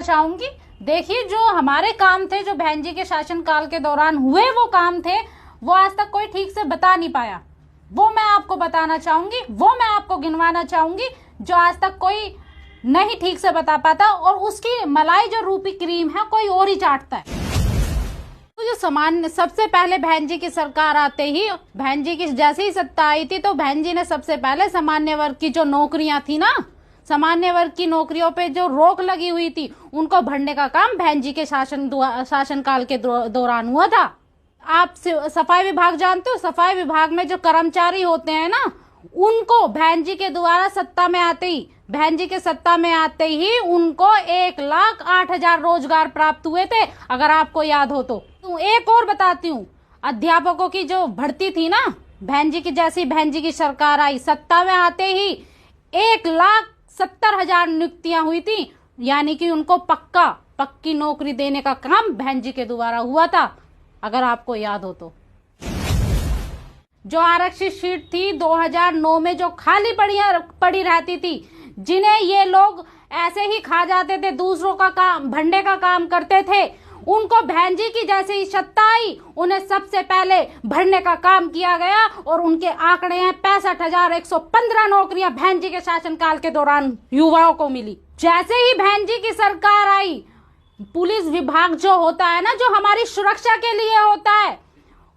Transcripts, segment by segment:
चाहूंगी। देखिए, जो हमारे काम थे, जो बहन जी के शासनकाल के दौरान हुए वो काम थे, वो आज तक कोई ठीक से बता नहीं पाया। वो मैं आपको बताना चाहूंगी, वो मैं आपको गिनवाना चाहूंगी, जो आज तक कोई नहीं ठीक से बता पाता, और उसकी मलाई जो रूपी क्रीम है कोई और ही चाटता है। तो जो सामान्य, सबसे पहले बहन जी की सरकार आते ही, बहन जी की जैसे ही सत्ता आई थी, तो बहन जी ने सबसे पहले सामान्य वर्ग की जो नौकरियां थी ना, सामान्य वर्ग की नौकरियों पे जो रोक लगी हुई थी, उनको भरने का काम बहन जी के शासनकाल के दौरान हुआ था। आप सफाई विभाग जानते हो? सफाई विभाग में जो कर्मचारी होते हैं ना, उनको बहन जी के द्वारा सत्ता में आते ही, बहन जी के सत्ता में आते ही उनको 1,08,000 रोजगार प्राप्त हुए थे, अगर आपको याद हो तो। एक और बताती हूँ, अध्यापकों की जो भर्ती थी ना, बहन जी की जैसी बहन जी की सरकार आई, सत्ता में आते ही 1,70,000 नियुक्तियां हुई थी, यानी कि उनको पक्की नौकरी देने का काम बहन जी के द्वारा हुआ था, अगर आपको याद हो तो। जो आरक्षित सीट थी 2009 में, जो खाली पड़ी रहती थी, जिन्हें ये लोग ऐसे ही खा जाते थे, दूसरों का काम भरने का काम करते थे, उनको बहन जी की जैसे ही सत्ता आई, उन्हें सबसे पहले भरने का काम किया गया, और उनके आंकड़े हैं 65,115 नौकरियां बहन जी के शासनकाल के दौरान युवाओं को मिली। जैसे ही बहन जी की सरकार आई, पुलिस विभाग जो होता है ना, जो हमारी सुरक्षा के लिए होता है,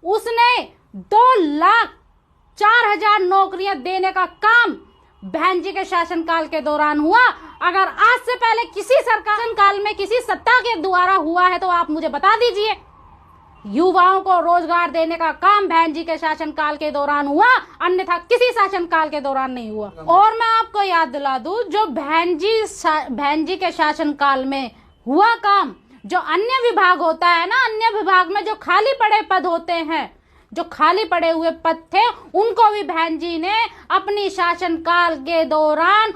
उसने 2,04,000 नौकरियां देने का काम बहन जी के शासनकाल के दौरान हुआ। अगर आज से पहले किसी सरकार काल में किसी सत्ता के द्वारा हुआ है तो आप मुझे बता दीजिए। युवाओं को रोजगार देने का काम बहन जी के शासनकाल के दौरान हुआ, अन्यथा किसी शासनकाल के दौरान नहीं हुआ। और मैं आपको याद दिला दूं, जो बहन जी के शासनकाल में हुआ काम, जो अन्य विभाग होता है ना, अन्य विभाग में जो खाली पड़े पद होते हैं, जो खाली पड़े हुए पद थे, उनको भी बहन जी ने अपनी शासनकाल के दौरान